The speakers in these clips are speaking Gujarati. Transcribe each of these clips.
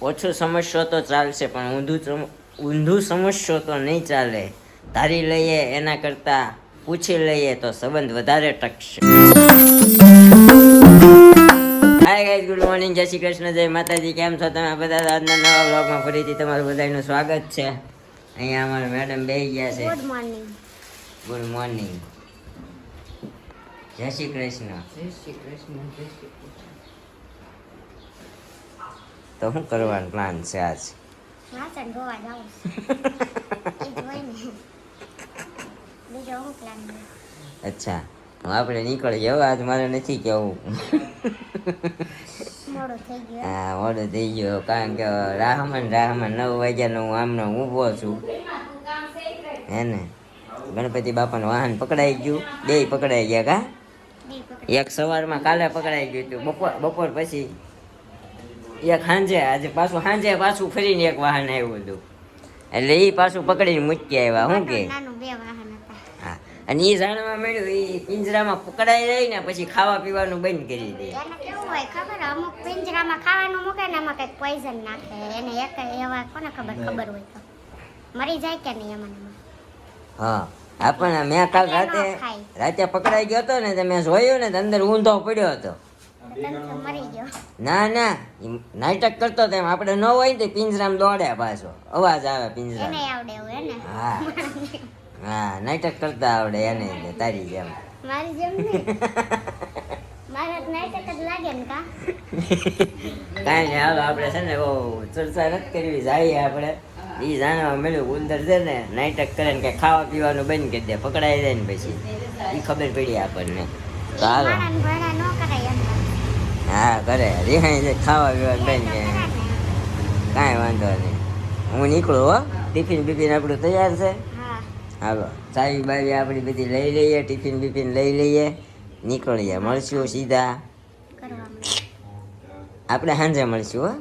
ઓછું સમજશો તો ચાલશે, પણ ઊંધું સમજશો તો નહીં ચાલે. ધારી લઈએ એના કરતાં પૂછી લઈએ તો સંબંધ વધારે ટકશે. હાય ગાઈઝ, ગુડ મોર્નિંગ, જય શ્રી કૃષ્ણ, જય માતાજી. કેમ છો તમે બધા? આજના નવા વ્લોગમાં ફરીથી તમારું બધાનું સ્વાગત છે. અહીંયા અમારા મેડમ બેસી ગયા છે. Good morning. ગુડ મોર્નિંગ, જય શ્રી કૃષ્ણ. જય શ્રી કૃષ્ણ, જય શ્રી કૃષ્ણ. તો શું કરવાનો પ્લાન છે આજ? વાસણ ધોવા જાઉં છું. એ જ હોય ને. બીજો શું પ્લાન છે? અચ્છા, આપણે નીકળીએ હવે. આજ મારે નથી કેવું. મોડું થઈ ગયું. હા, મોડું થઈ ગયું, કારણ કે રાહમન 9 વાગ્યાનો હું આમનો ઊભો છું. હે ને, ગણપતિ બાપાનું વાહન પકડાઈ ગયું, બે પકડાઈ ગયા. કા એક સવારમાં કાલે પકડાઈ ગયું હતું, બપોર પછી એક સાંજે, આજે પાછું ફરીને એક વાહન આવ્યું હતું, એટલે એ પાછું પકડીને મૂકી આવ્યા. શું કે નાનું બે વાહન હતા. હા, અને એ જાણવા મળ્યું એ પિંજરામાં પકડાઈ રહી ને પછી ખાવા પીવાનું બંધ કરી દે. એને કેવું હોય ખબર? અમુક પિંજરામાં ખાવાનું મૂકે ને એમાં કંઈક પોઈઝન નાખે. એને એક એવા કોને ખબર હોય તો મરી જાય કે નહીં એમાં. હા, પણ મેં કાલ રાતે પકડાઈ ગયો હતો ને, મેં જોયું ને અંદર ઊંધો પડ્યો હતો. મરી ગયો. ના, નાટક કરતો હતો એમ. આપણે ન હોય ને તો પિંજરામાં દોડે, પાછો અવાજ આવે પિંજરા. એને આવડે એવું હે ને? હા, નાટક કરતા આવડે એને, તારી જેમ. મારી જેમ નહીં. મારા નાટક જ લાગે ને કા? કાંઈ નહીં, હાલો આપણે છે ને બહુ ચર્ચા નથી કરવી, જઈએ આપણે. એ જાણવા મળ્યું ઉંદર છે ને નાટક કરે ને કે ખાવા પીવાનું બંધ કરી દે, પકડાઈ જાય ને પછી એ ખબર પડી આપણને. તો હાલો. હા, કરે રિહાઈ જાય, ખાવા પીવાનું બંધ કરે. કાંઈ વાંધો નહીં, હું નીકળું હો. ટિફિન બિફિન આપણું તૈયાર છે. હાલો, ચાવી બાવી આપણી બધી લઈ લઈએ, ટિફિન બિફિન લઈ લઈએ, નીકળીએ. મળશું સીધા આપણે સાંજે મળશું હો.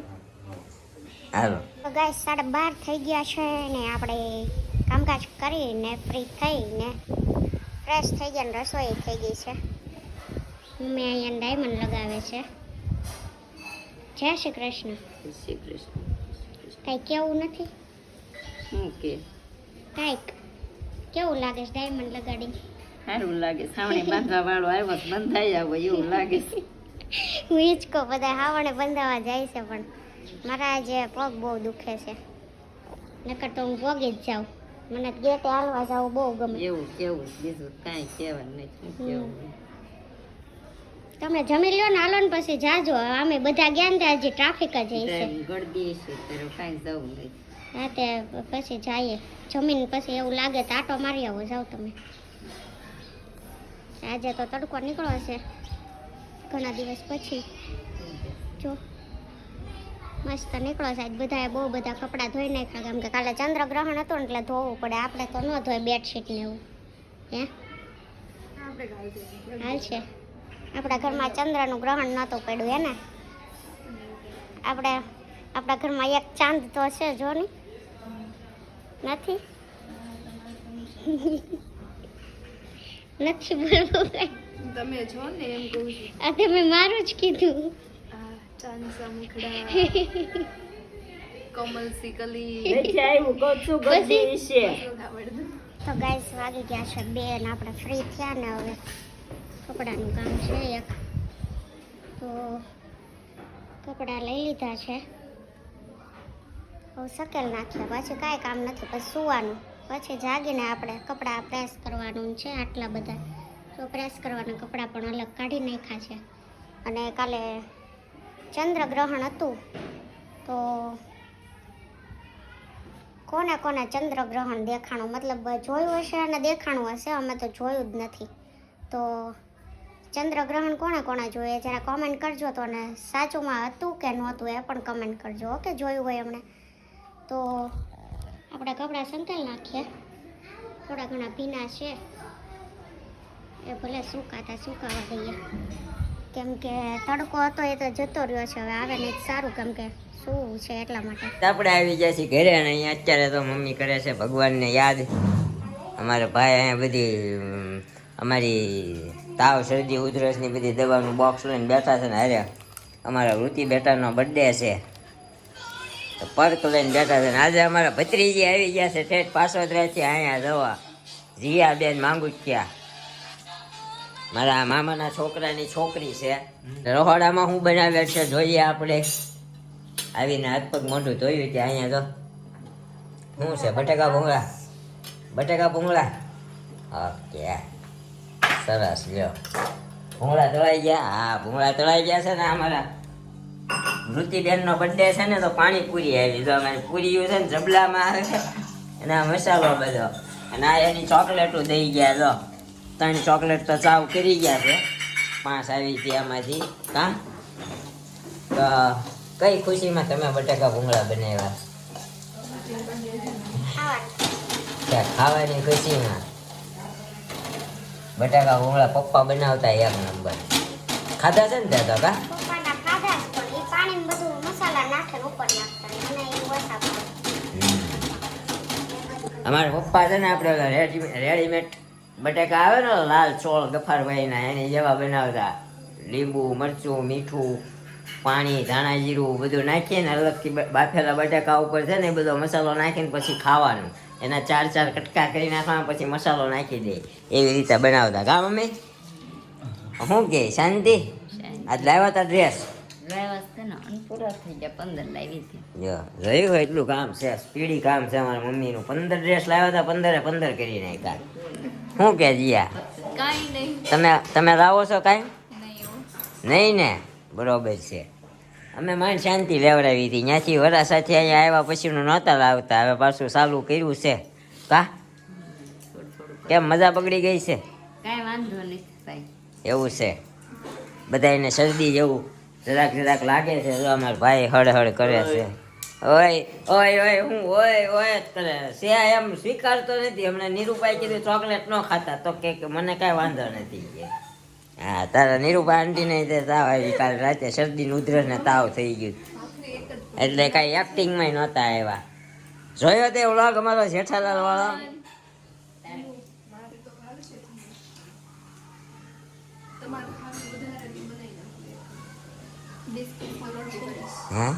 હાલો ગાઈસ, 12:30 થઈ ગયા છે ને આપણે કામકાજ કરીને ફ્રી થઈને ફ્રેશ થઈ ગયા ને રસોઈ થઈ ગઈ છે. મમ્મી અહીંયા ડાયમંડ લગાવે છે. જય શ્રી કૃષ્ણ. જય શ્રી કૃષ્ણ. કઈ કેવું નથી? શું કે કાંઈક કેવું લાગે છે ડાયમંડ લગાડી? સારું લાગે. સાવણી બાંધવા વાળો આવ્યો તો બંધાઈ આવો એવું લાગે છે. હું ઈ જ કહું, બધા હાવણે બંધાવા જાય છે, પણ મારા આજે પગ બહુ દુખે છે. નકર તો હું પગે જ જાઉં. મને ગેટે હાલવા જાવું બહુ ગમે. એવું કેવું, બીજું કાંઈ કહેવાનું નથી. કેવું તમે જમી લ્યો ને, હાલો ને પછી જાજો. અમે બધા ગયા ને ત્યાં હજી ટ્રાફિક જ છે. ગળદી છે ત્યારે કાંઈ જવું નહીં. હા, તે પછી જઈએ જમીન. પછી એવું લાગે તો આટો મારી આવો, જાઓ તમે. આજે તો તડકો નીકળો છે ઘણા દિવસ પછી. જો મસ્ત નીકળો છે. આજ બધાએ બહુ બધા કપડાં ધોઈ નાખ્યા, કેમ કે કાલે ચંદ્રગ્રહણ હતું ને એટલે ધોવું પડે. આપણે તો ન ધોય બેડશીટ ને એવું. હે હાલ છે. આપણા ઘરમાં ચંદ્રનું ગ્રહણ નહોતું પડ્યું હે ને? આપણા ઘરમાં એક ચાંદ તો છે, જો ની. નથી નથી બોલવું કઈ. તમે છો ને એમ કહું છું. આ તમે મારું જ કીધું. આ ચાંદસા મુખડા કમલ સિકલી તો ગાઈસ વાગી ગયા છે 2 ને આપણે ફ્રી થયા ને હવે કપડાનું કામ છે એક. તો કપડાં લઈ લીધા છે, હવે સકેલ નાખ્યા. પાછું કાંઈ કામ નથી, પછી સુવાનું. પછી જાગીને આપણે કપડાં પ્રેસ કરવાનું છે. આટલા બધા તો પ્રેસ કરવાના કપડાં પણ અલગ કાઢી નાખ્યા છે. અને કાલે ચંદ્રગ્રહણ હતું, તો કોને કોને ચંદ્રગ્રહણ દેખાણું, મતલબ જોયું હશે અને દેખાણું હશે. અમે તો જોયું જ નથી. તો ચંદ્રગ્રહણ કોણે કોણે જોઈએ જરા કોમેન્ટ કરજો. તો ને સાચુંમાં હતું કે નહોતું એ પણ કમેન્ટ કરજો. ઓકે, જોયું હોય એમણે. તો આપણે કપડાં સંકેલ નાખીએ. થોડા ઘણા ભીના છે એ ભલે સુકાવા દઈએ, કેમ કે તડકો હતો એ તો જતો રહ્યો છે. હવે આવે ને સારું, કેમ કે શું છે એટલા માટે. આપણે આવી ગયા છીએ ઘરે, અને અહીંયા અત્યારે તો મમ્મી કરે છે ભગવાનને યાદ. અમારા ભાઈ અહીંયા બધી અમારી તાવ, શરદી, ઉધરસની બધી દવાનું બોક્સ લઈને બેઠા છે ને. અરે અમારા વૃત્તિ બેટાનો બર્થડે છે, તો પર્ક લઈને બેઠા છે ને આજે અમારા ભત્રીજી આવી ગયા છે ઠેઠ પાસોદરાથી અહીંયા જવા જીયા બેન માંગુચિયા મારા મામાના છોકરાની છોકરી છે રહોડામાં હું બનાવેલ છે જોઈએ આપણે આવીને હાથ પગ મોઢું ધોયું કે અહીંયા જો શું છે બટેકા ભૂંગળા ઓકે સરસ લ્યો ભૂંગળા તળાઈ ગયા હા ભૂંગળા તળાઈ ગયા છે ને અમારા મૃતિબેનનો બર્થડે છે ને તો પાણીપુરી આવી તો અમારી પૂરીઓ છે ને જબલામાં આવે છે અને આ મસાલો બધો અને આ એની ચોકલેટો દઈ ગયા જો 3 ચોકલેટ તો ચાવ કરી ગયા છે 5 આવી હતી આમાંથી કા તો કઈ ખુશીમાં તમે બટાકા ભૂંગળા બનાવ્યા ખાવાની ખુશીમાં બટાકા ભૂંગળા પપ્પા બનાવતા એક નંબર ખાધા છે ને ત્યાં તો કા પપ્પાના ખાધા જ પણ એ પાણીમાં બધું મસાલા નાખે ઉપર નાખતા મને એ ઓછા ભાવે. અમારા પપ્પા છે ને આપણે રેડીમેડ બટાકા આવે ને લાલ ચોળ ગફારભાઈના એની જેવા બનાવતા લીંબુ મરચું મીઠું પાણી ધાણા જીરું બધું નાખીને અલગથી બાફેલા બટાકા ઉપર છે ને એ બધો મસાલો નાખીને પછી ખાવાનું એના 4 કટકા કરી નાખવાના પછી મસાલો નાખી દે એવી રીતે બનાવતા કા મમ્મી શું કે શાંતિ આજ લાવ્યા હતા ડ્રેસ પૂરા થઈ ગયા 15 લાવી હતી જો જોયું હોય એટલું કામ છે સ્પીડી કામ છે અમારા મમ્મીનું 15 ડ્રેસ લાવ્યા હતા 15 કરી નાખ્યા શું કે જીયા કાંઈ નહીં તમે લાવો છો કાંઈ નહીં નહીં ને બરોબર છે અમે માન શાંતિ લેવડાવી હતી ત્યાંથી વરા સાથે અહીંયા આવ્યા પછીનું નહોતા લાવતા હવે પાછું ચાલુ કર્યું છે કા કેમ મજા બગડી ગઈ છે કાંઈ વાંધો નથી ભાઈ એવું છે બધાને શરદી જેવું જરાક લાગે છે જો અમારા ભાઈ હળ કરે છે ઓય હું ઓય જ કરે છે એમ સ્વીકારતો નથી હમણાં નીરુભાઈ કીધું ચોકલેટ ન ખાતા તો કે મને કાંઈ વાંધો નથી કે હા તારા નીરુભાઈ આંટી નહીં તે તાવ આવી કાલે રાતે શરદી ઉધરસ ને તાવ થઈ ગયું એટલે કાંઈ એક્ટિંગમાં નહોતા આવ્યા જોયો તે વ્લોગ અમારો જેઠાલાલ વાળો હા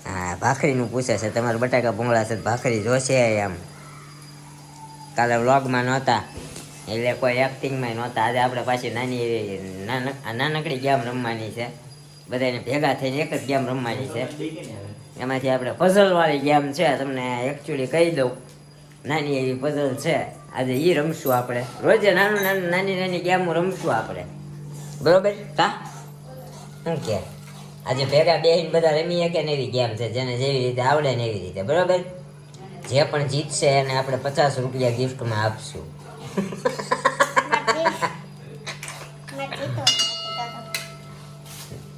હા ભાખરીનું પૂછે છે તમારે બટાકા ભૂંગળા છે ભાખરી જોશે એમ કાલે વ્લોગમાં નહોતા એટલે કોઈ એક્ટિંગમાં નહોતા આજે આપણે પાછી નાની એવી નાનકડી ગેમ રમવાની છે બધાને ભેગા થઈને એક જ ગેમ રમવાની છે એમાંથી આપણે પઝલવાળી ગેમ છે તમને એકચ્યુઅલી કહી દઉં નાની એવી પઝલ છે આજે એ રમશું આપણે રોજે નાની ગેમો રમશું આપણે બરોબર કા શું કે આજે ભેગા બેહીને બધા રમીએ કે ને એવી ગેમ છે જેને જેવી રીતે આવડે ને એવી રીતે બરોબર જે પણ જીતશે એને આપણે 50 રૂપિયા ગિફ્ટમાં આપશું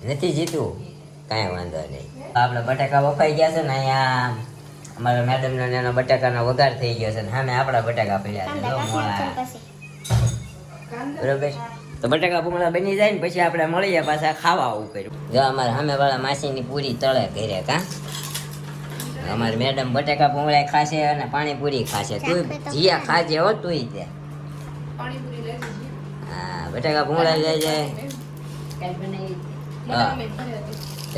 નથી જીતવું કાંઈ વાંધો નહીં આપણે બટાકા વફાઈ ગયા છે ને અહીંયા અમારા મેડમનો એનો બટાકાનો વઘાર થઈ ગયો છે ને સામે આપણા બટાકા પડ્યા છે બરોબર તો બટાકા ભૂંગળા બની જાય ને પછી આપણે મળીએ પાછા ખાવા ઉપર જો અમારા સામેવાળા માસીની પૂરી તળે ઘરે કા અમારી મેડમ બટાકા ભૂંગળા ખાશે અને પાણીપુરી ખાશે તું જીયા ખાજે હો તું તે હા બટાકા ભૂંગળા લઈ જાય હા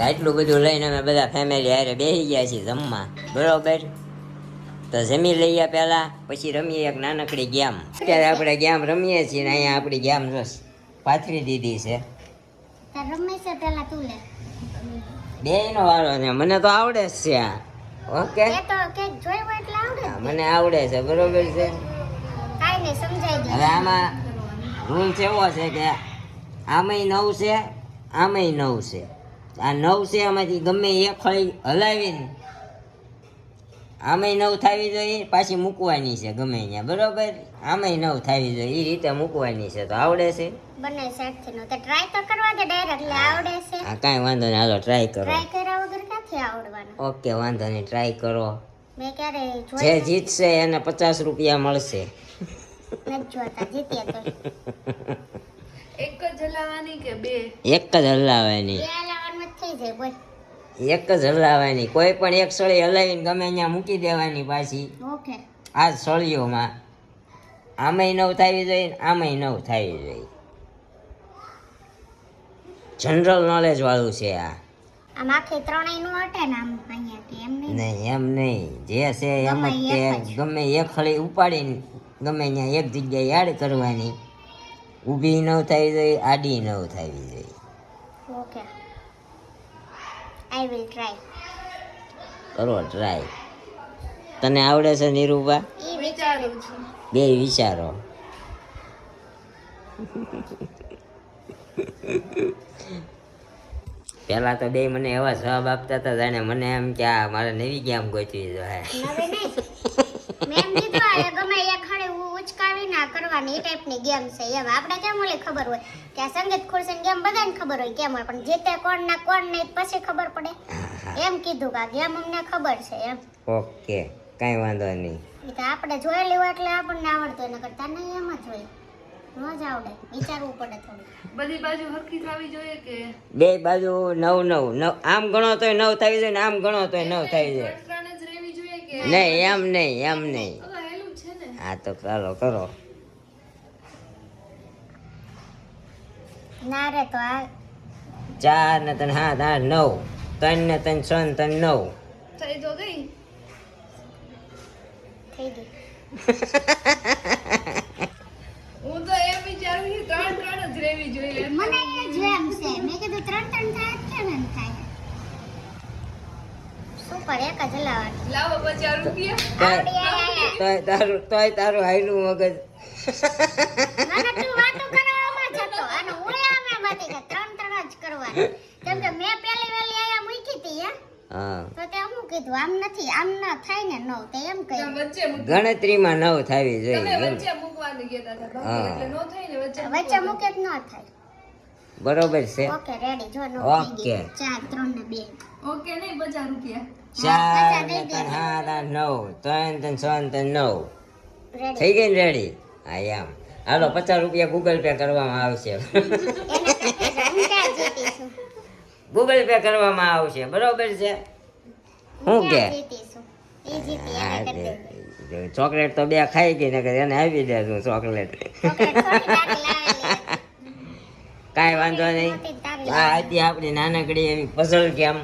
આટલું બધું લઈને અમે બધા ફેમિલી હારે બેસી ગયા છીએ જમવા બરોબર તો જમી લઈએ પહેલા પછી રમીએ એક નાનકડી ગેમ અત્યારે આપણે ગેમ રમીએ છીએ ને અહીંયા આપણી ગેમ જોશ પાથરી દીધી છે બેયનો વારો છે મને તો આવડે જ છે આ ઓકે મને આવડે છે બરોબર છે હવે આમાં રૂલ્સ એવો છે કે આમાંય 9 છે આમાંય 9 છે આ 9 છે આમાંથી ગમે એક ખળી હલાવીને આમાંય 9 થવી જોઈએ પાછી મૂકવાની છે ગમે ત્યાં બરોબર આમાંય 9 થવી જોઈએ એ રીતે મૂકવાની છે તો આવડે છે બંને સાઈડથી નો તે ટ્રાય તો કરવા દે ડાયરેક્ટ લે આવડે છે હા કાંઈ વાંધો નહીં હાલો ટ્રાય કરો ટ્રાય કર્યા વગર ક્યાંથી આવડવાનું ઓકે વાંધો નહીં ટ્રાય કરો મેં ક્યારે જે જોઈ જીતશે એને 50 રૂપિયા મળશે નથી જોતા જીત્યા તો એક જ હલાવવાની કે બે એક જ હલાવવાની બે લાવવાનું જ થઈ જાય બોલ એક જ હલાવવાની કોઈ પણ એક સળી હલાવીને ગમે અહીંયા મૂકી દેવાની પાછી ઓકે આ જ સળીઓમાં આમાંય 9 થવી જોઈએ ને આમાંય 9 થવી જોઈએ જનરલ નોલેજ વાળું છે આ આમ આખી ત્રણેય નું અટે ને આમ અહીંયા કે નહીં એમ નહીં, જે છે એમ જ તે ગમે એક ખળી ઉપાડીને ગમે ત્યાં એક જગ્યાએ એડ કરવાની, ઊભી ન થવી જોઈએ, આડી ન થવી જોઈએ. Okay, I will try. કરો ટ્રાય. તને આવડે છે નિરૂપા? ઈ વિચારું છું. બે વિચારો. પેલા તો બે મને એવા જવાબ આપતા હતા જાણે મને એમ કે આ મારે નવી ગેમ ગોતવી જોઈએ. નવે નહીં. મેં એમ કીધું આ ગમે એક ખડે ઉચકાવી ના કરવાની એ ટાઈપની ગેમ છે એમ. આપણે કેમ ઓલી ખબર હોય કે આ સંગીત ખુરશીની ગેમ બધાને ખબર હોય કેમ હોય, પણ જીતે કોણ ના કોણ નહીં પછી ખબર પડે એમ કીધું કે આ ગેમ અમને ખબર છે એમ. ઓકે, કાંઈ વાંધો નહીં. એ તો આપણે જોયેલી હોય એટલે આપણને આવડતું હોય, નકર તને એમ જ હોય, ન જ આવડે, વિચારવું પડે થોડું. બધી બાજુ હરખી થવી જોઈએ કે બે બાજુ 9 આમ ગણો તોય 9 થવી જોઈએ ને આમ ગણો તોય 9 થવી જોઈએ. ત્રણ જ રહેવી જોઈએ કે નહીં એમ નહીં, એમ નહીં. હવે હેલું છે ને. હા તો ચાલો કરો. ના રે તો આ 4 ને 3 7 8 9, 3 ને 3 6 ને 3 9. થઈ તો ગઈ. થઈ ગઈ. હું તો એમ વિચારું છું ત્રણ જ રહેવી જોઈએ. મને એ જ એમ છે, મેં કીધું 3 થાય કેમ એમ થાય. સુપર, એક જ હલાવવાનું. લાવો 50 રૂપિયા. તોય તારું હાયલું મગજ. મને તું વાતો કરવામાં જતો અને હું આમાંથી કે 3 જ કરવાનું. કેમ કે મેં પેલી વેલી આયા મૂકી હતી હા, તો તે હું કીધું આમ નથી, આમ ના થાય ને નો તે એમ કહ્યું. વચ્ચે મૂકી. ગણતરીમાં 9 થવી તમે જોઈએ. વચ્ચે મૂકવાનું કહેતા હતા હા. એટલે નો થાય ને વચ્ચે. વચ્ચે મૂકે જ ન થાય. બરોબર છે. ઓકે રેડી, જો નો ઓકે. થઈ ગઈ 4 3 ને 2. ઓકે નહીં 50 રૂપિયા. 4 ને 3 7 8 9, 3 ને 6 ને 9. રેડી. થઈ ગઈ ને રેડી? હા એમ. હાલો 50 રૂપિયા ગૂગલ પે કરવામાં આવશે. એના કરતા હું ક્યાં જીતીશું? ગૂગલ પે કરવામાં આવશે, બરોબર છે? શું કે ક્યાં જીતીશું? ઈ જીતી એને કરી દે. ચોકલેટ તો બે ખાઈ ગઈ ને એને આપી દેશું ચોકલેટ. ચોકલેટ થોડી તારી લાવેલી હતી. કાંઈ વાંધો નહીં. મોટી તારી આ હતી આપણી નાનકડી એવી પઝલ ગેમ,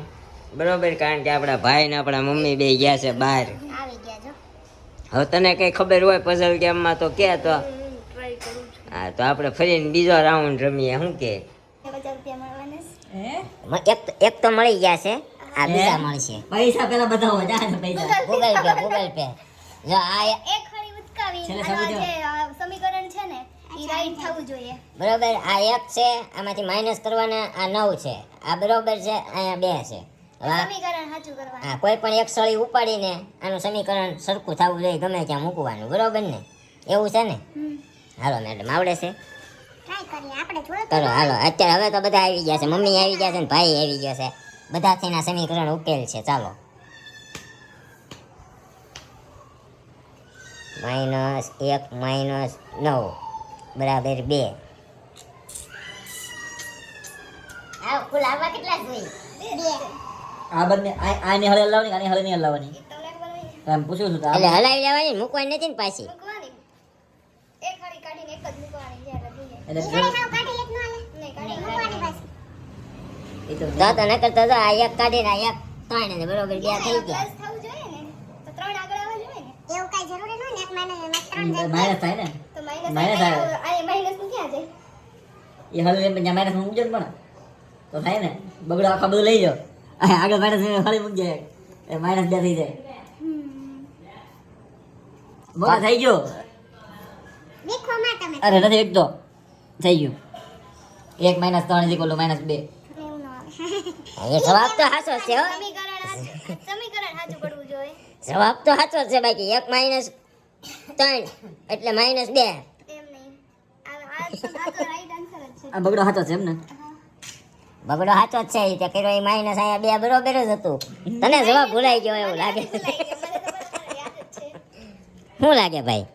બરોબર? કારણ કે આપણા ભાઈ ને આપણા મમ્મી બે ગયા છે બહાર. આવી ગયા જો. હવે તને કઈ ખબર હોય પઝલ ગેમમાં તો કે તો. ટ્રાય કરું છું. હા તો આપણે ફરીને બીજો રાઉન્ડ રમીએ. શું કે 50 રૂપિયા મળવાના એક તો મળી ગયા છે, આ બીજા મળશે. પૈસા પેલા બતાવો જા પૈસા ગૂગલ પે. જો આ એક ખરી ઉચકાવી છેલ્લે અને સમજો. જે સમીકરણ છે ને ઈ રાઈટ થવું જોઈએ. બરોબર, આ 1 છે, આમાંથી માઇનસ કરવાના આ 9 છે, આ બરોબર છે, અહીંયા 2 છે. હવે આ- સમીકરણ સાચું કરવાનું. હા, કોઈ પણ એક સળી ઉપાડીને આનું સમીકરણ સરખું થવું જોઈએ, ગમે ત્યાં મૂકવાનું, બરોબર ને? એવું છે ને? હાલો મેડમ, આવડે છે? ટ્રાય કરીએ આપણે જોયું કરો હાલો. અત્યારે હવે તો બધા આવી ગયા છે, મમ્મી આવી ગયા છે ને ભાઈ આવી ગયા છે, બધાથી ના સમીકરણ ઉકેલ છે. ચાલો, -1 - 9 બરાબર 2. આ કુલ આવા કેટલા જોઈએ? 2. આ બંને આને હળે લાવવાની આને હળે નહીં લાવવાની એમ પૂછ્યું છું તો એટલે હલાવી લેવાની, મૂકવાની નથી ને પાછી. મૂકવાની. એક ખરી કાઢીને એક જ મૂકવાની જ્યારે જોઈએ. એટલે કાઢી એક નો આલે. નહીં કાઢી મૂકવાની બસ. એ તો તો ન કરતા તો આ 1 કાઢીને આ 1 3 ને બરોબર 2 થઈ ગયા. પ્લસ થવું જોઈએ ને. તો 3 આગળ આવવા જોઈએ ને. એવું કઈ જરૂરી ન હોય ને, એક માઇનસ માઇનસ થાય ને તો માઇનસ માઇનસ આવે. આ માઇનસ નું ક્યાં જાય? એ હળે જ્યાં માઇનસ માં મૂકજો ને પણ તો થાય ને. બગડો આખા બધું લઈ જાઓ, આગળ માઇનસ હળે મૂકી જાય એ માઇનસ 2 થઈ જાય. બોલા થઈ ગયો? દેખો માં તમે. અરે નથી, એક તો થઈ ગયું. 1 - 3 = -2. એવું ન આવે. એ જવાબ તો સાચો છે હો, સમીકરણ સાચું પડવું જોઈએ. જવાબ તો સાચો છે બાકી 1 - 3 એટલે -2. એમ નહીં. આ તો રાઈટ આન્સર જ છે. આ બગડો સાચો છે એમ ને? બગડો સાચો જ છે, એ તે કર્યો એ માઇનસ અહીંયા 2 બરોબર જ હતું. તને જવાબ ભૂલાઈ ગયો એવું લાગે. મને તો બરાબર યાદ જ છે. શું લાગે ભાઈ?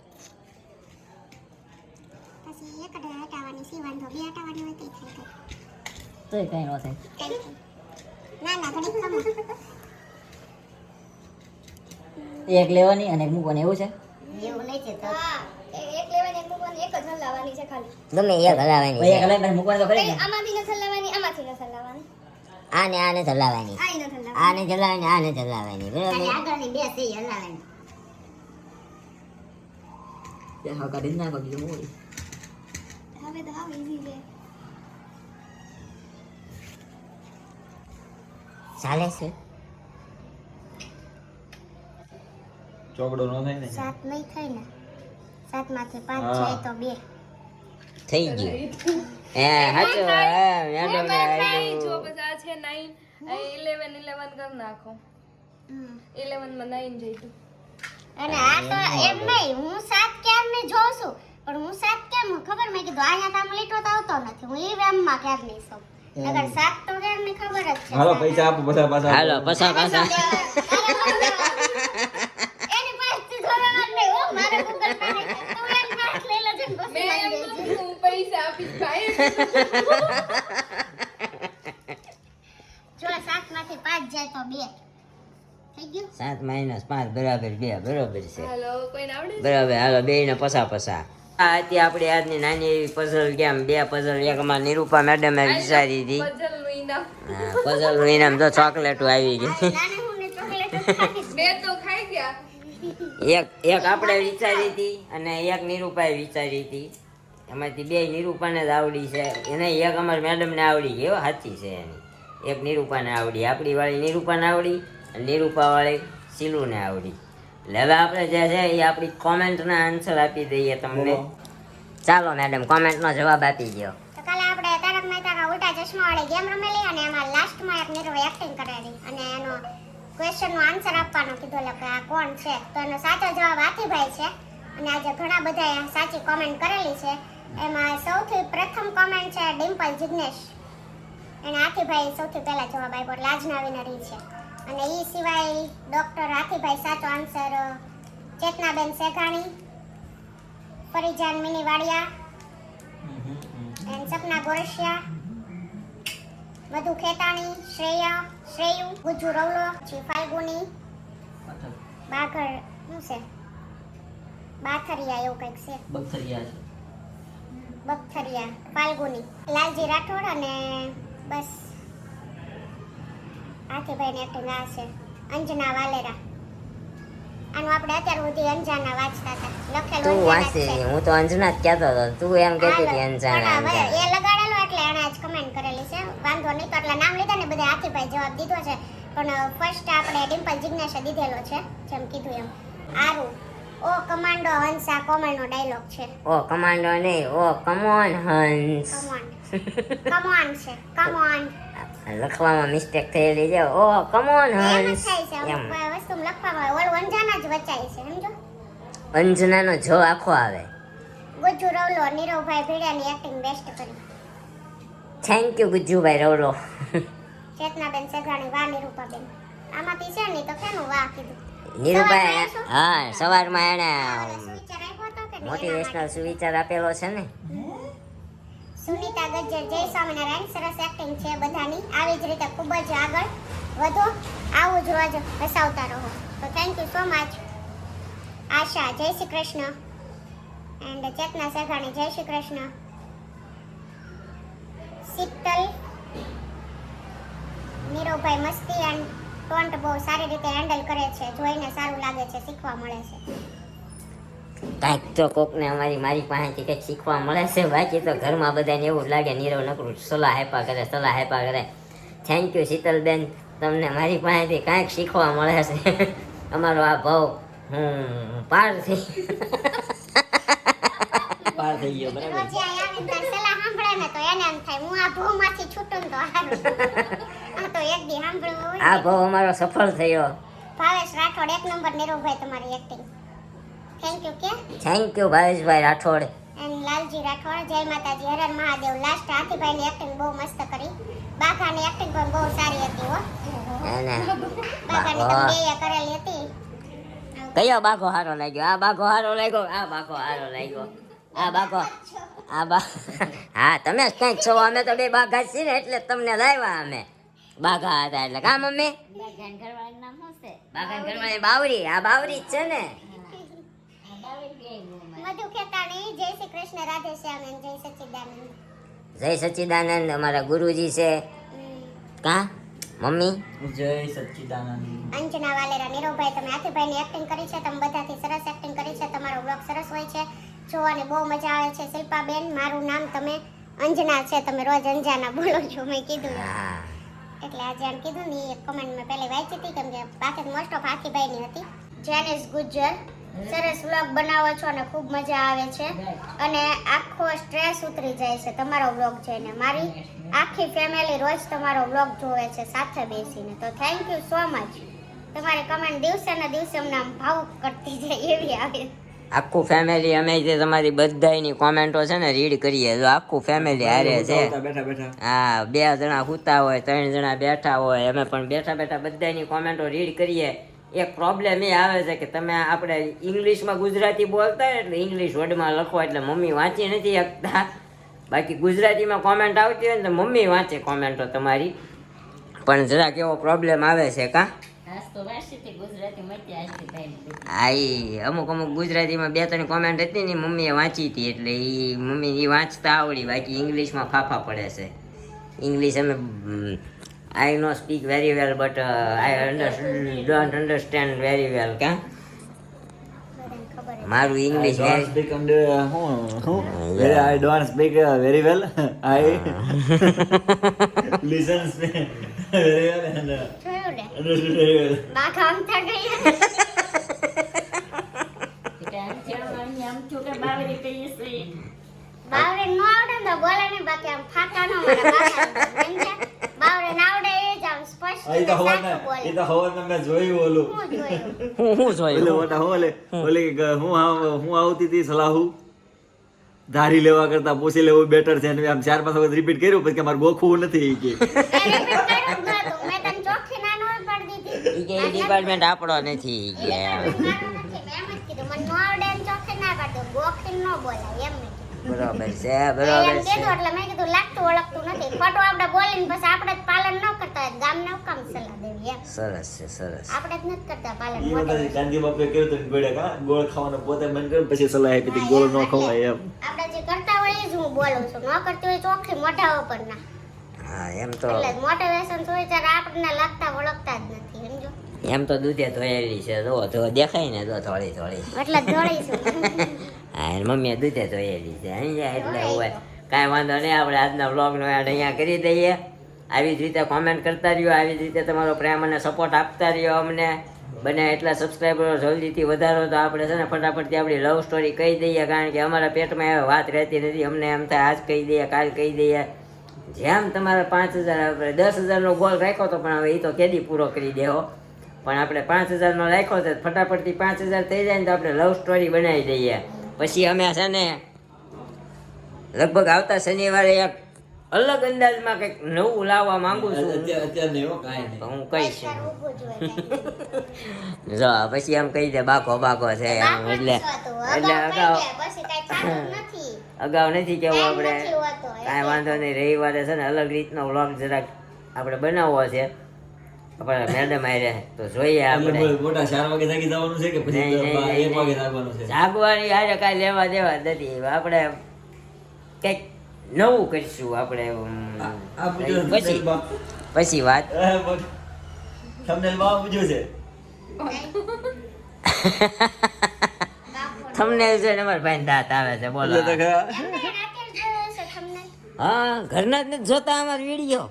પછી એક હટાવવાની સી વાંધો, બે હટાવવાની હોય તો થઈ જાય. તોય કઈ ન થાય. ના ના ઘડી કમ. એક લેવાની અને એક મૂકવાની, એવું છે? એવું નહીં છે તો હા, એક લેવાની એક મૂકવાની, એક જ હલાવવાની છે ખાલી. ગમે એક હલાવવાની પછી એક છે. હલાવીને મૂકવાની તો ખરી ને? આમાંથી ન હલાવવાની, આમાંથી ન હલાવવાની. આને આને હલાવવાની. આઈ ન હલાવવાની. આને જલાવાની આને જલાવાની બરાબર ખાલી આગળની બે છે ઈ હલાવવાની. ત્યાં હા કાઢી નાખો બીજું હું હવે તો હાવ easy છે. ચાલે છે ચોકડો નો થાય ને 7 નહીં થાય ને 7 માંથી 5 હા. જાય તો 2. થઈ ગયું હે હાચો હે મેડમ ને નહીં જો આવ્યું. પછી આ છે 9 11 કરી નાખો 11 માં 9 જઈતું અને આ તો એમ નહીં, હું 7 ક્યાર ને જોઉં છું પણ હું 7 કેમ ખબર મેં કીધું અહીંયા તામ લીટો તો આવતો નથી, હું ઈ વેમ માં ક્યાર નહીં સૌ નગર 7 તો ક્યાર ની ખબર જ છે. હાલો પૈસા આપો બધા પાછા હાલો પસા પાછા એની પાસે ધોરણ નહીં હો, મારે ગૂગલ પે નહીં. તું એની પાસે લઈ લેજે ને પછી મેં લઈ એમ લેજે. કીધું હું પૈસા આપીશ ભાઈ જો 7 માંથી 5 જાય તો 2 થઈ ગયું. 7 - 5 બરાબર 2 બરોબર છે હાલો કોઈને આવડે બરાબર હાલો બે ને પસા પસા આ હતી આપણી આજની નાની એવી પઝલ કેમ બે પઝલ એક માં નિરૂપા મેડમે વિચારી હતી પઝલ નું ઇનામ પઝલ નું ઇનામ તો ચોકલેટો આવી ગઈ નાને હું ને ચોકલેટ ખાધી. બે તો ખાઈ ગયા એક આપણે વિચારી હતી અને એક નિરૂપાએ વિચારી હતી, એમાંથી બે નિરૂપાને જ આવડી છે, એને એક અમાર મેડમને આવડી ગઈ હો, સાચી છે એની. એક નિરૂપાને આવડી, આપણી વાળી નિરૂપાને આવડી અને નિરૂપા વાળી શીલુને આવડી. એટલે હવે આપણે જે છે એ આપણી કોમેન્ટના આન્સર આપી દઈએ તમને. ચાલો મેડમ કોમેન્ટનો જવાબ આપી દો. તો કાલે આપણે તારક મહેતાના ઉલ્ટા ચશ્મા વાળી ગેમ રમેલી અને એમાં લાસ્ટમાં એક નીરવ એક્ટિંગ કરેલી અને એનો ક્વેશ્ચનનો આન્સર આપવાનો કીધો એટલે કે આ કોણ છે, તો એનો સાચો જવાબ હાથીભાઈ છે અને આજે ઘણા બધા સાચી કોમેન્ટ કરેલી છે. એમાં સૌથી પ્રથમ કોમેન્ટ છે ડિમ્પલ જિગ્નેશ, એને હાથીભાઈ સૌથી પહેલા જવાબ આપ્યો એટલે આજના વિનર ઈ છે. અને ઈ સિવાય ડોક્ટર હાથીભાઈ સાચો answer Chetnaben સેઘાણી, ફરીજાન mini Vadiya and સપના ગોરસિયા, મધુ ખેતાણી, શ્રેયુ, ગુજ્જુ રવલો, ફાલ્ગુની, બાઘર શું છે બાથરિયા એવું કંઈક છે, બખરિયા છે બખતરિયા, ફાલ્ગુની, લાલજી રાઠોડ અને બસ હાથીભાઈ ને એક્ટિંગ આ છે અંજના વાલેરા. આનું આપણે અત્યાર સુધી અંજાના વાંચતા હતા, લખેલું તું અંજાના જ વાંચી છે. હું તો અંજના જ કહેતો હતો, તું એમ કહેતી હતી અંજાના પણ હવે અંજાના. એ લગાડેલો એટલે એણે જ કમેન્ટ કરેલી છે, વાંધો નહીં. તો એટલે નામ લીધા ને બધા હાથીભાઈ જવાબ દીધો છે પણ ફર્સ્ટ આપણે ડિમ્પલ જિગ્નેશે દીધેલો છે જેમ કીધું એમ. આરુ ઓ કમાન્ડો હંસા કોમલનો ડાયલોગ છે. ઓ કમાન્ડો નહીં, ઓ કમોન હંસ. કમોન છે કમોન લખવામાં મિસ્ટેક થયેલી છે, ઓ કમોન એમ જ હંસ થાય છે એમ. અમુક વસ્તુ લખવામાં આવે ઓલું અંજાના જ વચાય છે સમજો. અંજનાનો જો આખો આવે. ગુજ્જુ રવલો નીરવભાઈ ભીડિયાની એક્ટિંગ બેસ્ટ કરી. Thank you Gujjubhai Ravlo. ચેતનાબેન સેઘાણી વાહ નિરૂપાબેન. આમાંથી છે નહીં તો કેનું વાહ કીધું. નીરુભાઈ સવારમાં હા સવારમાં એને સુવિચાર આપ્યો હતો કે નહીં? મોટિવેશનલ સુવિચાર આપેલો છે ને. સુનીતા ગજ્જર જય સ્વામિનારાયણ સરસ એક્ટિંગ છે બધાની, આવી જ રીતે ખૂબ જ આગળ વધો, આવું જ રોજ હસાવતા રહો. તો થેન્ક યુ સો મચ. આશા જય શ્રી કૃષ્ણ એન્ડ ચેતના સેઘાણી જય શ્રી કૃષ્ણ. શીતલ નીરવભાઈ મસ્તી એન્ડ ટોન્ટ બહુ સારી રીતે હેન્ડલ કરે છે, જોઈને સારું લાગે છે, શીખવા મળે છે. કાંઈક તો કોકને મારી પાસેથી કંઈક શીખવા મળે છે, બાકી તો ઘરમાં બધાને એવું જ લાગે નીરવ નકરું સલાહ આપ્યા કરે. થેન્ક યુ શીતલબેન, તમને મારી પાસેથી કાંઈક શીખવા મળે છે. અમારો આ ભાવ પાર થઈ પાર થઈ ગયો બરાબર. રોજે અહીંયા આવીને તારી સલાહ સાંભળે ને તો એને એમ થાય હું આ ભૂમાંથી છૂટું ને તો હારું. આ તો એક દી સાંભળવું હોય આ ને. ભાવ અમારો સફળ થયો. ભાવેશ રાઠોડ 1 નંબર નીરવભાઈ તમારી એક્ટિંગ. થેન્ક યુ કે thank you Bhaveshbhai Rathod. And Lalji Rathod જય માતાજી હર હર મહાદેવ. લાસ્ટ હાથીભાઈની એક્ટિંગ બહુ મસ્ત કરી, બાઘાની એક્ટિંગ પણ બહુ સારી હતી હો. એને બાઘાની બાઘો. તમે બે કરેલી હતી. કયો બાઘો હારો લાગ્યો? આ બાઘો હારો લાગ્યો, આ બાઘો હારો લાગ્યો, આ બાઘો હા તમે જ કંઈક છો, અમે તો બે બાઘા છીએ ને એટલે તમને લાવ્યા અમે બાઘા હતા એટલે. કા મમ્મી? બાગાન ઘરવાળાનું નામ શું છે બાઘા ઘરમાં બાવરી, આ બાવરી જ છે ને. મધુ ખેતાણી જય શ્રી કૃષ્ણ રાધે શ્યામ and જય સચ્ચિદાનંદ. જય સચ્ચિદાનંદ અમારા ગુરુજી છે. કા મમ્મી જય સચ્ચિદાનંદ. અંજના વાલેરા નીરવભાઈ, તમે આથીભાઈની એક્ટિંગ કરી છે, તમે બધાથી સરસ એક્ટિંગ કરી છે, તમારો બ્લોગ સરસ હોય છે, જોવાની બહુ મજા આવે છે. શિલ્પાબેન, મારું નામ તમે અંજના છે, તમે રોજ અંજાના બોલો છો, મેં કીધું હા એટલે આજે આમ કીધું ને એક કમેન્ટ મેં પહેલી વાંચી હતી, કેમ કે બાકી મોસ્ટ ઓફ આથીભાઈની હતી. જેનિસ ગુજ્જર, સરસ વ્લોગ બનાવો છો અને ખૂબ મજા આવે છે અને આખો સ્ટ્રેસ ઉતરી જાય છે તમારો વ્લોગ જોઈને. મારી આખી ફેમિલી રોજ તમારો વ્લોગ જોવે છે સાથે બેસીને, તો થેન્ક યુ સો મચ. તમારી કમેન્ટ દિવસે ને દિવસે અમને આમ ભાવુક કરતી જાય એવી આવે. આખું ફેમિલી અમે જે તમારી બધાયની કોમેન્ટો છે ને રીડ કરીએ, જો આખું ફેમિલી હારે છે. બેઠા બેઠા હા, 2 જણા સૂતા હોય, 3 જણા બેઠા હોય, અમે પણ બેઠા બેઠા બધાની કોમેન્ટો રીડ કરીએ. એક પ્રોબ્લેમ એ આવે છે કે તમે આપણે ઇંગ્લિશમાં ગુજરાતી બોલતા હોય એટલે ઇંગ્લિશ વર્ડમાં લખો એટલે મમ્મી વાંચી નથી શકતા. બાકી ગુજરાતીમાં કોમેન્ટ આવતી હોય ને તો મમ્મી વાંચે કોમેન્ટો તમારી, પણ જરાક એવો પ્રોબ્લેમ આવે છે કાં? આજ તો વાંચી ગુજરાતી મળી આજથી ભાઈ. હા, ઈ અમુક ગુજરાતીમાં 2-3 કોમેન્ટ હતી ને મમ્મીએ વાંચી હતી એટલે એ મમ્મી એ વાંચતા આવડી, બાકી ઇંગ્લિશમાં ફાફા પડે છે. ઇંગ્લિશ અમે I know speak very well but I don't understand very well. ક્યાં મારું English don't speak under I don't speak very well. I listen very well and જોયું ને understand very well. બાઘા આમ થા ગયા. આમ છું કે બાવરી કહીએ છીએ. બાવરે નો આવડે ને તો બોલે ને, બાકી આમ ફાકા નો મારા બાઘા સમજ્યા? બાવરે ના આવડે એ જ આમ સ્પષ્ટ એ તો રીતે સાચું હવારના બોલે. એ તો હવારના મેં જોયું ઓલું હું જોયું હું ઓલે જોયું ઓટા ઓલે કે હું આવતી હતી સલાહુ ધારી લેવા કરતા પૂછી લેવું બેટર છે. અને આમ 4-5 વખત રિપીટ કર્યું પછી કે મારે ગોખવું નથી કે મેં repeat કર્યું જ નહોતું. મેં તને ચોખ્ખી ના નોય પાડી દીધી. ઈ કે ઈ ડિપાર્ટમેન્ટ આપણો નથી ઈ કે. મારું નથી. મેં એમ જ કીધું, મને નો આવડે એમ ચોખ્ખી ના પાડી દો. ગોખીને નો બોલાય એમ મેં કીધું. બરોબર છે એમ બરોબર છે. કીધું એટલે મેં કીધું લાગતું ઓળખતું નથી. ખોટું આપણે બોલીને પછી આપણે જ પાલન ન કરતા હોય, ગામને હું કામ સલાહ દેવી એમ. સરસ છે સરસ. આપણે જ નથી કરતા પાલન. એ મોટે વખતે ગાંધી બાપુએ કહ્યું હતું ગોળે કા ગોળ ખાવાનો પોતે મન કર્યું પછી સલાહ આપી હતી ગોળ ન ખવાય એમ. આપણે જે કરતા હોય એ જ હું બોલું છું. ન કરતી હોય ચોખ્ખી મોઢા ઉપર ના. હા એમ તો એટલે મોટિવેશન હોય ત્યારે આપણને લાગતા ઓળખતા જ નથી સમજો. એમ તો દૂધે ધોયેલી છે, જો દેખાય ને તો થોડી થોડી. એટલે જ દોડીશું. હા એની મમ્મીએ દૂધે ધોયેલી છે અહીંયા, એટલે હોય કાંઈ વાંધો નહીં. આપણે આજના વ્લોગનો એડ અહીંયા કરી દઈએ. આવી જ રીતે કોમેન્ટ કરતા રહ્યો, આવી જ રીતે તમારો પ્રેમ અને સપોર્ટ આપતા રહ્યો અમને. બને એટલા સબસ્ક્રાઈબરો જલ્દીથી વધારો તો આપણે છે ને ફટાફટથી આપણી લવ સ્ટોરી કહી દઈએ, કારણ કે અમારા પેટમાં હવે વાત રહેતી નથી. અમને એમ થાય આજ કહી દઈએ કાલ કહી દઈએ. જેમ તમારે 5000 આપણે 10,000નો ગોલ રાખ્યો હતો, પણ હવે એ તો કેદી પૂરો કરી દેવો. પણ આપણે 5000નો રાખ્યો છે, ફટાફટથી 5000 થઈ જાય ને તો આપણે લવ સ્ટોરી બનાવી દઈએ. પછી અમે છે ને લગભગ આવતા શનિવારે એક અલગ અંદાજમાં કંઈક નવું લાવવા માંગુ છું. અત્યારે નહીં હો કાંઈ નહીં. તો હું કહીશ. અત્યારે ઊભું જ હોય. જો પછી એમ કહી દે બાકો છે એમ, એટલે અગાઉ પછી કાંઈ થતું નથી. અગાઉ નથી કેવું આપણે. Time નથી હોતો. કાંઈ વાંધો નહીં, રવિવારે છે ને અલગ રીતનો વ્લોગ જરાક આપણે બનાવવો છે આપણે મેડમ આરે, તો જોઈએ આપણે. એટલે મોટા 4 વાગે જાગી જવાનું છે કે પછી નહીં, 1 વાગે જાગવાનું છે? જાગવાની હારે કાંઈ લેવા દેવા જ નથી. આપણે કંઈક નવું કરીશું આપણે. આ પૂછ્યું પછી વાત. થંબનેલ માં પૂછ્યું છે. થંબનેલ છે ને અમારા ભાઈ દાંત આવે છે, બોલો. એટલે તો ખરા. એમને રાતે જ જોયો હશે તમને. હા, ઘરના જ નથી જોતા અમારો વિડીયો.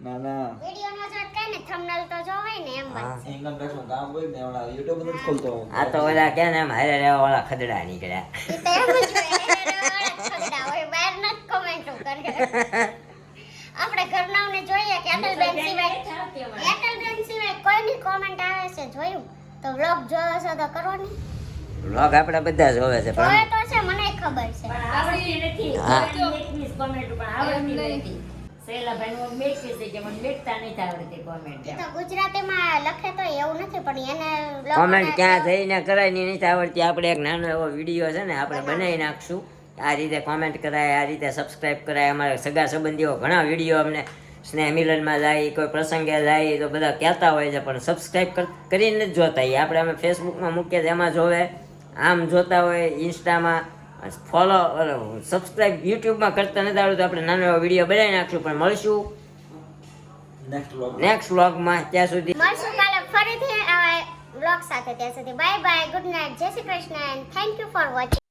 ના ના વિડીયો નો જોત કાંઈ ને thumbnail તો જોવાય ને એમ વાત. ઇન્કમ ટેક્સ નું કામ હોય ને હમણાં YouTube નથી ખોલતો હું. આ તો ઓલા કે ને એમ હારે રહેવા વાળા ખદડા નીકળ્યા. એ તો એમ જ હોય. છોકરા હોય બહાર ન જ કોમેન્ટો કરે. આપણે ઘરનાઓને જોઈએ કે અટલબેન સિવાય કોઈની કોમેન્ટ આવે છે જોયું તો વ્લોગ જોયો છો તો કરો ને. વ્લોગ આપણે બધા જોવે છે જોયો પણ તો છે મને ખબર છે. પણ આવડતી નથી. હા. 21 કોમેન્ટ પણ આવડતી નથી. શૈલાભાઈનું મેકવી છે કે મને લેખતા નથી આવડતી કોમેન્ટ. એ તો ગુજરાતીમાં લખે તો એવું નથી પણ એને લોકો કોમેન્ટ ક્યાં જઈને કરાય ની નથી આવડતી. આપણે એક નાનો એવો વિડીયો છે ને આપણે બનાવી નાખશું. આ રીતે કોમેન્ટ કરાય, આ રીતે સબસ્ક્રાઈબ કરાય. અમારા સગા સંબંધીઓ ઘણા વિડીયો અમને સ્નેહ મિલનમાં જાય, કોઈ પ્રસંગે જાય તો બધા કહેતા હોય છે, પણ સબસ્ક્રાઈબ કરીને જ જોતા. એ આપણે અમે ફેસબુકમાં મૂકીએ તો એમાં જોવે, આમ જોતા હોય ઇન્સ્ટામાં ફોલો સબસ્ક્રાઈબ યુટ્યુબમાં કરતા નથી આવડતું. આપણે નાનો એવો વિડીયો બનાવી નાખશું. પણ મળશું નેક્સ્ટ વ્લોગમાં. ત્યાં સુધી મળશું કાલે ફરીથી આવા વ્લોગ સાથે. ત્યાં સુધી બાય બાય, ગુડ નાઇટ, જય Shri Krishna and thank you for watching.